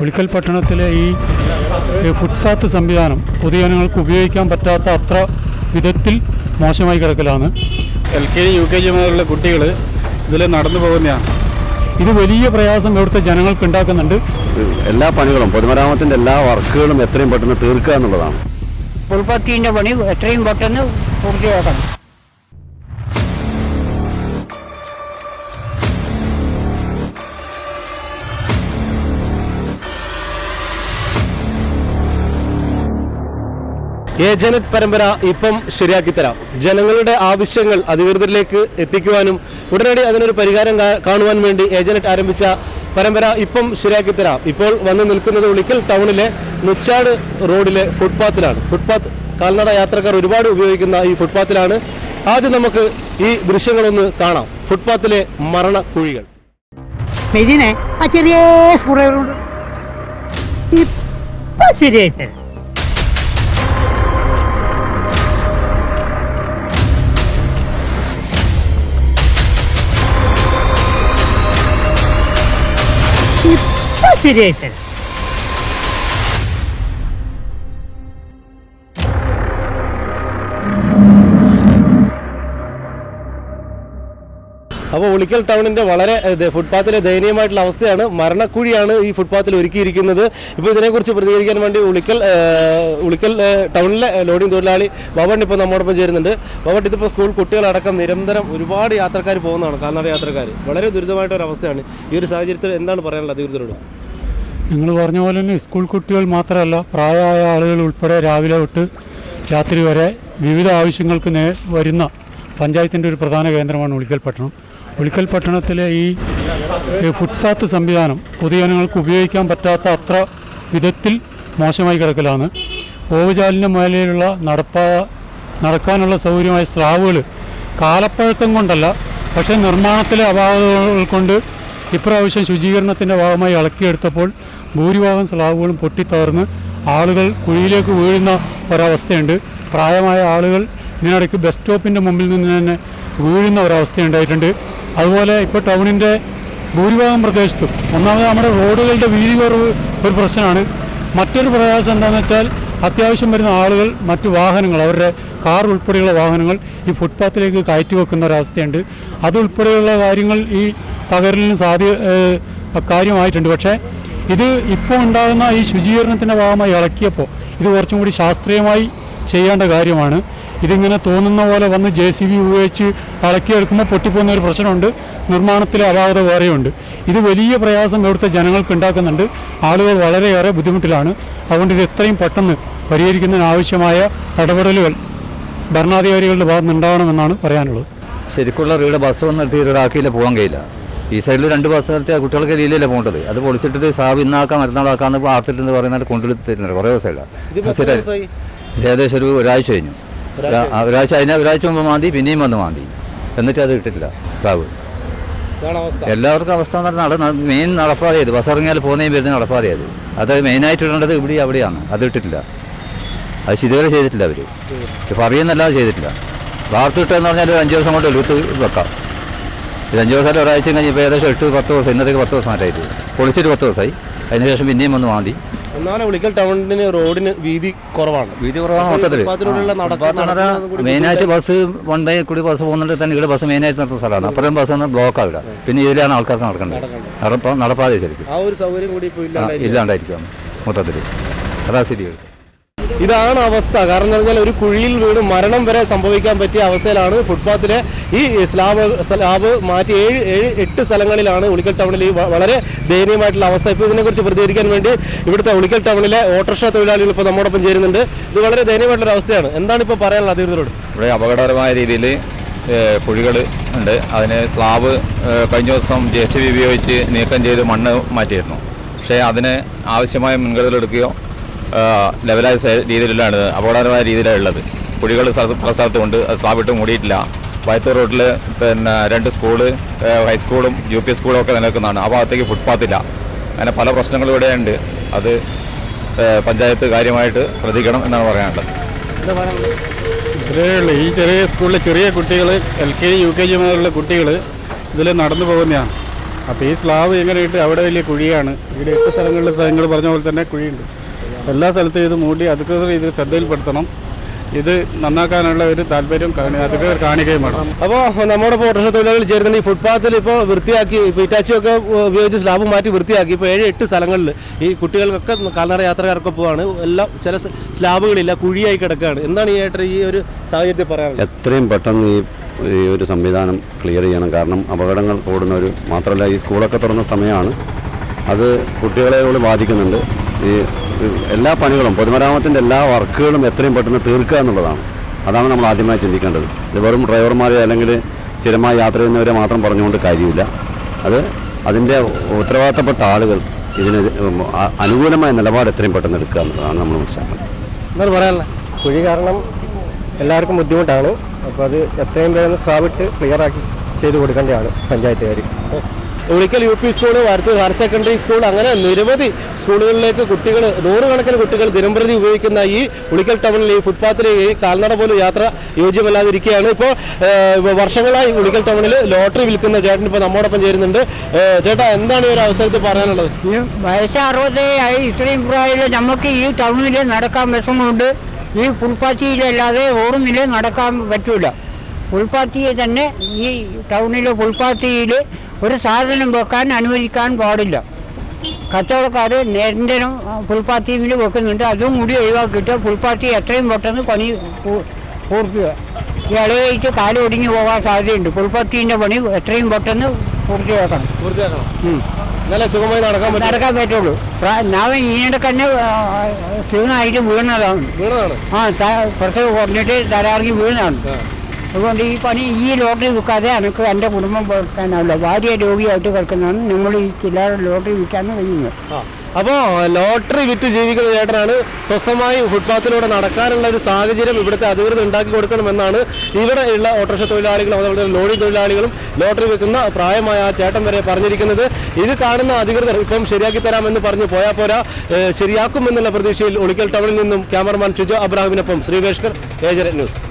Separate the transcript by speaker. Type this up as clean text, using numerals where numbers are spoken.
Speaker 1: ഉളിക്കൽ പട്ടണത്തിലെ ഈ ഫുട്പാത്ത് സംവിധാനം പൊതുജനങ്ങൾക്ക് ഉപയോഗിക്കാൻ പറ്റാത്ത അത്ര വിധത്തിൽ മോശമായി കിടക്കലാണ്.
Speaker 2: LKG UKG മുതലുള്ള കുട്ടികൾ ഇതിൽ നടന്നു പോകുന്നതാണ്.
Speaker 1: ഇത് വലിയ പ്രയാസം ഇവിടുത്തെ ജനങ്ങൾക്ക് ഉണ്ടാക്കുന്നുണ്ട്.
Speaker 3: എല്ലാ പണികളും പൊതുമരാമത്തിൻ്റെ എല്ലാ വർക്കുകളും എത്രയും പെട്ടെന്ന് തീർക്കുക എന്നുള്ളതാണ്.
Speaker 4: ഫുട്പാത്തിൻ്റെ പണി എത്രയും പെട്ടെന്ന് പൂർത്തിയാക്കണം.
Speaker 5: ഏജനറ്റ് പരമ്പര ഇപ്പം ശരിയാക്കിത്തരാം. ജനങ്ങളുടെ ആവശ്യങ്ങൾ അധികൃതരിലേക്ക് എത്തിക്കുവാനും ഉടനടി അതിനൊരു പരിഹാരം കാണുവാൻ വേണ്ടി ഏജനറ്റ് ആരംഭിച്ച പരമ്പര ഇപ്പം ശരിയാക്കിത്തരാം ഇപ്പോൾ വന്ന് നിൽക്കുന്നത് ഉളിക്കൽ ടൗണിലെ മുച്ചാട് റോഡിലെ ഫുട്പാത്തിലാണ്. ഫുട്പാത്ത് കാൽനട യാത്രക്കാർ ഒരുപാട് ഉപയോഗിക്കുന്ന ഈ ഫുട്പാത്തിലാണ്. ആദ്യം നമുക്ക് ഈ ദൃശ്യങ്ങളൊന്ന് കാണാം. ഫുട്പാത്തിലെ മരണക്കുഴികൾ.
Speaker 4: ചെറിയ സ്കൂളുകളുണ്ട് ശരിയായിട്ട് ശരിയായിട്ട്
Speaker 5: അപ്പോൾ ഉളിക്കൽ ടൗണിൻ്റെ വളരെ ഫുട്പാത്തിലെ ദയനീയമായിട്ടുള്ള അവസ്ഥയാണ്. മരണക്കുഴിയാണ് ഈ ഫുട്പാത്തിൽ ഒരുക്കിയിരിക്കുന്നത്. ഇപ്പോൾ ഇതിനെക്കുറിച്ച് പ്രതികരിക്കാൻ വേണ്ടി ഉളിക്കൽ ടൗണിലെ ലോഡിംഗ് തൊഴിലാളി ഭവൻ ഇപ്പോൾ നമ്മോടൊപ്പം ചേരുന്നുണ്ട്. ഭവൻ, ഇതിപ്പോൾ സ്കൂൾ കുട്ടികളടക്കം നിരന്തരം ഒരുപാട് യാത്രക്കാർ പോകുന്നതാണ്, കാൽനട യാത്രക്കാർ. വളരെ ദുരിതമായിട്ടൊരവസ്ഥയാണ്. ഈ ഒരു സാഹചര്യത്തിൽ എന്താണ് പറയാനുള്ളത് അധികൃതരോട്?
Speaker 1: നിങ്ങൾ പറഞ്ഞ പോലെ തന്നെ സ്കൂൾ കുട്ടികൾ മാത്രമല്ല, പ്രായമായ ആളുകൾ ഉൾപ്പെടെ രാവിലെ തൊട്ട് രാത്രി വരെ വിവിധ ആവശ്യങ്ങൾക്ക് വരുന്ന പഞ്ചായത്തിൻ്റെ ഒരു പ്രധാന കേന്ദ്രമാണ് ഉളിക്കൽ പട്ടണം. ഉളിക്കൽ പട്ടണത്തിലെ ഈ ഫുട്പാത്ത് സംവിധാനം പൊതുജനങ്ങൾക്ക് ഉപയോഗിക്കാൻ പറ്റാത്ത അത്ര വിധത്തിൽ മോശമായി കിടക്കലാണ്. ഓവുചാലിൻ്റെ മേലെയുള്ള നടക്കാനുള്ള സൗകര്യമായ സ്ലാബുകൾ കാലപ്പഴക്കം കൊണ്ടല്ല, പക്ഷേ നിർമ്മാണത്തിലെ അപാകതകൾ കൊണ്ട് ഇപ്രാവശ്യം ശുചീകരണത്തിൻ്റെ ഭാഗമായി ഇളക്കിയെടുത്തപ്പോൾ ഭൂരിഭാഗം സ്ലാബുകളും പൊട്ടിത്തകർന്ന് ആളുകൾ കുഴിയിലേക്ക് വീഴുന്ന ഒരവസ്ഥയുണ്ട്. പ്രായമായ ആളുകൾ ഇതിനിടയ്ക്ക് ബസ് സ്റ്റോപ്പിൻ്റെ മുമ്പിൽ നിന്ന് തന്നെ വീഴുന്ന ഒരവസ്ഥയുണ്ടായിട്ടുണ്ട്. അതുപോലെ ഇപ്പോൾ ടൗണിൻ്റെ ഭൂരിഭാഗം പ്രദേശത്തും ഒന്നാമത് നമ്മുടെ റോഡുകളുടെ വീതി കുറവ് ഒരു പ്രശ്നമാണ്. മറ്റൊരു പ്രയാസം എന്താണെന്ന് വെച്ചാൽ അത്യാവശ്യം വരുന്ന ആളുകൾ മറ്റു വാഹനങ്ങൾ, അവരുടെ കാർ ഉൾപ്പെടെയുള്ള വാഹനങ്ങൾ ഈ ഫുട്പാത്തിലേക്ക് കയറ്റി വെക്കുന്ന ഒരവസ്ഥയുണ്ട്. അതുൾപ്പെടെയുള്ള കാര്യങ്ങൾ ഈ തകരലിന് കാര്യമായിട്ടുണ്ട്. പക്ഷേ ഇത് ഇപ്പോൾ ഉണ്ടാകുന്ന ഈ ശുചീകരണത്തിൻ്റെ ഭാഗമായി ഇളക്കിയപ്പോൾ ഇത് കുറച്ചും കൂടി ശാസ്ത്രീയമായി ചെയ്യേണ്ട കാര്യമാണ്. ഇതിങ്ങനെ തോന്നുന്ന പോലെ വന്ന് JCB ഉപയോഗിച്ച് ഇളക്കിയെടുക്കുമ്പോൾ പൊട്ടിപ്പോകുന്ന ഒരു പ്രശ്നമുണ്ട്. നിർമ്മാണത്തിലെ അപാകത വേറെയുണ്ട്. ഇത് വലിയ പ്രയാസം ഇവിടുത്തെ ജനങ്ങൾക്ക് ഉണ്ടാക്കുന്നുണ്ട്. ആളുകൾ വളരെയേറെ ബുദ്ധിമുട്ടിലാണ്. അതുകൊണ്ട് ഇത് എത്രയും പെട്ടെന്ന് പരിഹരിക്കുന്നതിനാവശ്യമായ ഇടപെടലുകൾ ഭരണാധികാരികളുടെ ഭാഗത്ത് ഉണ്ടാവണമെന്നാണ് പറയാനുള്ളത്.
Speaker 3: ശരിക്കുള്ള റീഡ് ബസ് വന്ന് നിർത്തി റീഡാക്കിയില്ല, പോകാൻ കഴിയില്ല. ഈ സൈഡിൽ 2 ബസ് നിർത്തിയാൽ കുട്ടികൾക്ക് രീതിയിലല്ല പോകേണ്ടത്. അത് പൊളിച്ചിട്ട് സാബ് ഇന്നാക്കാം മറ്റന്നാളാക്കാന്ന് ആർത്തിട്ടെന്ന് പറയുന്നത് കൊണ്ടുവരുത്തി തരുന്നുണ്ട്. കുറേ ദിവസമില്ല, ഏകദേശം ഒരു ഒരാഴ്ച കഴിഞ്ഞു. ഒരാഴ്ച മുമ്പ് മാന്തി, പിന്നെയും വന്ന് മാന്തി, എന്നിട്ട് അത് ഇട്ടിട്ടില്ല സ്ലാബ്. എല്ലാവർക്കും അവസ്ഥ എന്ന് പറഞ്ഞാൽ മെയിൻ നടപ്പാതെയത് ബസ് ഇറങ്ങിയാൽ പോകുന്നതും വരുന്ന നടപ്പാതെയത്. അത് മെയിനായിട്ട് ഇടേണ്ടത് ഇവിടെ അവിടെയാണ്. അത് ഇട്ടിട്ടില്ല. അത് ഇതുവരെ ചെയ്തിട്ടില്ല അവർ. പറയുന്നല്ലാതെ ചെയ്തിട്ടില്ല. വാർത്തിട്ടെന്ന് പറഞ്ഞാൽ 5 ദിവസം കൊണ്ട് എടുത്ത് വെക്കാം. ഇത് 5 ദിവസം ഒരാഴ്ച കഴിഞ്ഞ് ഇപ്പോൾ ഏകദേശം 8-10 ദിവസം, ഇന്നത്തേക്ക് 10 ദിവസം മാറ്റായിട്ട് പൊളിച്ചിട്ട് 10 ദിവസമായി. അതിനുശേഷം പിന്നെയും വന്ന് മാന്തി.
Speaker 5: എന്നാലും ഉളിക്കൽ ടൗണിന് റോഡിന് വീതി കുറവാണ്.
Speaker 3: മൊത്തത്തിൽ മെയിനായിട്ട് ബസ് 1 ബൈ കൂടി ബസ് പോകുന്നുണ്ട് തന്നെ. ഇവിടെ ബസ് മെയിനായിട്ട് നടത്തുന്ന സ്ഥലമാണ്. അപ്പുറം ബസ് ബ്ലോക്ക് ആവില്ല. പിന്നെ ഇതിലാണ് ആൾക്കാർക്ക് നടക്കേണ്ടത്. നടപ്പാതെ ശരിക്കും
Speaker 5: ആ ഒരു സൗകര്യം കൂടി ഇപ്പോൾ
Speaker 3: ഇല്ലാണ്ടായിരിക്കും മൊത്തത്തിൽ. അതാ സ്ഥിതികൾ.
Speaker 5: ഇതാണ് അവസ്ഥ. കാരണം എന്ന് പറഞ്ഞാൽ ഒരു കുഴിയിൽ വീണ് മരണം വരെ സംഭവിക്കാൻ പറ്റിയ അവസ്ഥയിലാണ് ഫുട്പാത്തിലെ ഈ സ്ലാബ് മാറ്റി 7-8 സ്ഥലങ്ങളിലാണ് ഉളിക്കൽ ടൗണിൽ ഈ വളരെ ദയനീയമായിട്ടുള്ള അവസ്ഥ. ഇപ്പോൾ ഇതിനെക്കുറിച്ച് പ്രതികരിക്കാൻ വേണ്ടി ഇവിടുത്തെ ഉളിക്കൽ ടൗണിലെ ഓട്ടോറിക്ഷ തൊഴിലാളികൾ ഇപ്പോൾ നമ്മോടൊപ്പം ചേരുന്നുണ്ട്. ഇത് വളരെ ദയനീയമായിട്ടുള്ള അവസ്ഥയാണ്. എന്താണ് ഇപ്പോൾ പറയാനുള്ളത് അധികൃതരോട്?
Speaker 6: ഇവിടെ അപകടകരമായ രീതിയിൽ കുഴികൾ ഉണ്ട്. അതിന് സ്ലാബ് കഴിഞ്ഞ ദിവസം JCB ഉപയോഗിച്ച് നീക്കം ചെയ്ത് മണ്ണ് മാറ്റിയിരുന്നു. പക്ഷേ അതിന് ആവശ്യമായ മുൻകരുതലെടുക്കുകയോ ലെവലായ രീതിയിലാണ് അപകടകരമായ രീതിയിലാണ് ഉള്ളത്. കുഴികൾ പല സ്ഥലത്തുമുണ്ട്. അത് സ്ലാബിട്ട് മൂടിയിട്ടില്ല. വയത്തൂർ റോഡിൽ പിന്നെ 2 സ്കൂള്, ഹൈസ്കൂളും UP സ്കൂളും ഒക്കെ നിലനിൽക്കുന്നതാണ്. ആ ഭാഗത്തേക്ക് ഫുട്പാത്തില്ല. അങ്ങനെ പല പ്രശ്നങ്ങളും ഇവിടെയുണ്ട്. അത് പഞ്ചായത്ത് കാര്യമായിട്ട് ശ്രദ്ധിക്കണം എന്നാണ് പറയാനുള്ളത്.
Speaker 2: ഇതിലുള്ള ഈ ചെറിയ സ്കൂളിലെ ചെറിയ കുട്ടികൾ LKG UKG മുതലുള്ള കുട്ടികൾ ഇതിൽ നടന്നു പോകുന്നതാണ്. അപ്പോൾ ഈ സ്ലാബ് എങ്ങനെയിട്ട് അവിടെ വലിയ കുഴിയാണ്. ഇവിടെ 8 സ്ഥലങ്ങളിൽ നിങ്ങൾ പറഞ്ഞ പോലെ തന്നെ കുഴിയുണ്ട്. എല്ലാ സ്ഥലത്തും ഇത് മൂടി അധികൃതർ ഇത് ശ്രദ്ധയിൽപ്പെടുത്തണം. ഇത് നന്നാക്കാനുള്ള ഒരു താല്പര്യം അധികൃതർ കാണിക്കുകയും വേണം.
Speaker 5: അപ്പോൾ നമ്മുടെ ഇപ്പോൾ ഓട്ടോറിക്ഷ തൊഴിലാളികൾ ചേരുന്നുണ്ട്. ഈ ഫുട്പാത്തിൽ ഇപ്പോൾ വൃത്തിയാക്കി, ഇപ്പോൾ ഇറ്റാച്ചിയൊക്കെ ഉപയോഗിച്ച് സ്ലാബ് മാറ്റി വൃത്തിയാക്കി. ഇപ്പോൾ 7-8 സ്ഥലങ്ങളിൽ ഈ കുട്ടികൾക്കൊക്കെ കാൽനട യാത്രക്കാരൊക്കെ പോവാണ്. എല്ലാം ചില സ്ലാബുകളില്ല, കുഴിയായി കിടക്കുകയാണ്. എന്താണ് ഈ ഏട്ടൻ ഈ ഒരു സാഹചര്യത്തിൽ പറയാനുള്ളത്?
Speaker 7: എത്രയും പെട്ടെന്ന് ഈ ഒരു സംവിധാനം ക്ലിയർ ചെയ്യണം. കാരണം അപകടങ്ങൾ കൂടുന്നവർ മാത്രമല്ല, ഈ സ്കൂളൊക്കെ തുറന്ന സമയമാണ്, അത് കുട്ടികളെ കൂടി ബാധിക്കുന്നുണ്ട്. ഈ എല്ലാ പണികളും, പൊതുമരാമത്തിൻ്റെ എല്ലാ വർക്കുകളും എത്രയും പെട്ടെന്ന് തീർക്കുക എന്നുള്ളതാണ്. അതാണ് നമ്മൾ ആദ്യമായി ചിന്തിക്കേണ്ടത്. ഇത് വെറും ഡ്രൈവർമാരെ അല്ലെങ്കിൽ സ്ഥിരമായി യാത്ര ചെയ്യുന്നവരെ മാത്രം പറഞ്ഞുകൊണ്ട് കാര്യമില്ല. അതിൻ്റെ ഉത്തരവാദിത്തപ്പെട്ട ആളുകൾ ഇതിന് അനുകൂലമായ നിലപാട് എത്രയും പെട്ടെന്ന് എടുക്കുക എന്നുള്ളതാണ് നമ്മൾ മനസ്സിലാക്കുന്നത്.
Speaker 5: എന്താണ് പറയാനുള്ളത്?
Speaker 8: കുഴി കാരണം എല്ലാവർക്കും ബുദ്ധിമുട്ടാണ്. അപ്പോൾ അത് എത്രയും വേഗം സ്ലാബിട്ട് ക്ലിയറാക്കി ചെയ്ത് കൊടുക്കേണ്ടതാണ് പഞ്ചായത്തുകാർ.
Speaker 5: Ulikkal UP school, Varathur higher secondary school, അങ്ങനെ നിരവധി സ്കൂളുകളിലേക്ക് കുട്ടികൾ, നൂറുകണക്കിന് കുട്ടികൾ ദിനംപ്രതി ഉപയോഗിക്കുന്ന ഈ ഉളിക്കൽ ടൗണിൽ ഈ ഫുട്പാത്തിൽ ഈ കാൽനട പോലും യാത്ര യോജ്യമല്ലാതിരിക്കുകയാണ്. ഇപ്പോൾ വർഷങ്ങളായി ഉളിക്കൽ ടൗണിൽ ലോട്ടറി വിൽക്കുന്ന ചേട്ടൻ ഇപ്പോൾ നമ്മോടൊപ്പം ചേരുന്നുണ്ട്. ചേട്ടാ, എന്താണ് ഈ ഒരു അവസരത്തിൽ പറയാനുള്ളത്?
Speaker 4: വയസ്സ് 60 ആയി, ഇത്രയും പ്രായത്തിൽ നമുക്ക് ഈ ടൗണിൽ നടക്കാൻ വിഷമമുണ്ട്. ഈ ഫുൾപാത്തിയിലല്ലാതെ ഓടുന്നില്ല, നടക്കാൻ പറ്റൂല. ഫുൾപാത്തിയിൽ തന്നെ, ഈ ടൗണിലെ ഫുൾപാത്തിയിൽ ഒരു സാധനം വെക്കാൻ അനുവദിക്കാൻ പാടില്ല. കച്ചവടക്കാർ നിരന്തരം ഫുൾപാത്തിയിൽ വെക്കുന്നുണ്ട്. അതും കൂടി ഒഴിവാക്കിയിട്ട് ഫുൾപാത്തി എത്രയും പെട്ടെന്ന് പണി പൂർത്തിയാക്കുക. ഈ ഇളയിട്ട് കാലൊടിഞ്ഞു പോകാൻ സാധ്യതയുണ്ട്. ഫുൾപാത്തീൻ്റെ പണി എത്രയും പെട്ടെന്ന് പൂർത്തിയാക്കണം.
Speaker 5: നല്ല സുഖമായി
Speaker 4: നടക്കാൻ പറ്റുള്ളൂ. ഞാൻ ഈയിടക്ക് തന്നെ ക്ഷീണമായിട്ട് വീണതാണ്. പ്രസവം കുറഞ്ഞിട്ട് തലകറങ്ങി വീണതാണ്. അതുകൊണ്ട് ഈ പണി, ഈ ലോട്ടറി വിൽക്കാതെ എനിക്ക് എൻ്റെ കുടുംബം പോകാനാവില്ല. ഭാര്യ രോഗിയായിട്ട് കിടക്കുന്നതാണ്. നമ്മൾ ഈ ചില്ലറ ലോട്ടറി വിൽക്കാനും കഴിയുന്നത്.
Speaker 5: അപ്പോൾ ലോട്ടറി വിറ്റ് ജീവിക്കുന്ന ചേട്ടനാണ്. സ്വസ്ഥമായി ഫുട്പാത്തിലൂടെ നടക്കാനുള്ള ഒരു സാഹചര്യം ഇവിടുത്തെ അധികൃതർ ഉണ്ടാക്കി കൊടുക്കണമെന്നാണ് ഇവിടെ ഉള്ള ഓട്ടോറിക്ഷ തൊഴിലാളികളും അതുപോലെ ലോഡിംഗ് തൊഴിലാളികളും ലോട്ടറി വെക്കുന്ന പ്രായമായ ആ ചേട്ടൻ വരെ പറഞ്ഞിരിക്കുന്നത്. ഇത് കാണുന്ന അധികൃതർ ഇപ്പം ശരിയാക്കി തരാമെന്ന് പറഞ്ഞ് പോയാൽ പോരാ, ശരിയാക്കുമെന്നുള്ള പ്രതീക്ഷയിൽ ഉളിക്കൽ ടൗണിൽ നിന്നും ക്യാമറമാൻ ചുജോ അബ്രാഹിമിനൊപ്പം ശ്രീവേഷ്കർ, ഏജന്റ് ന്യൂസ്.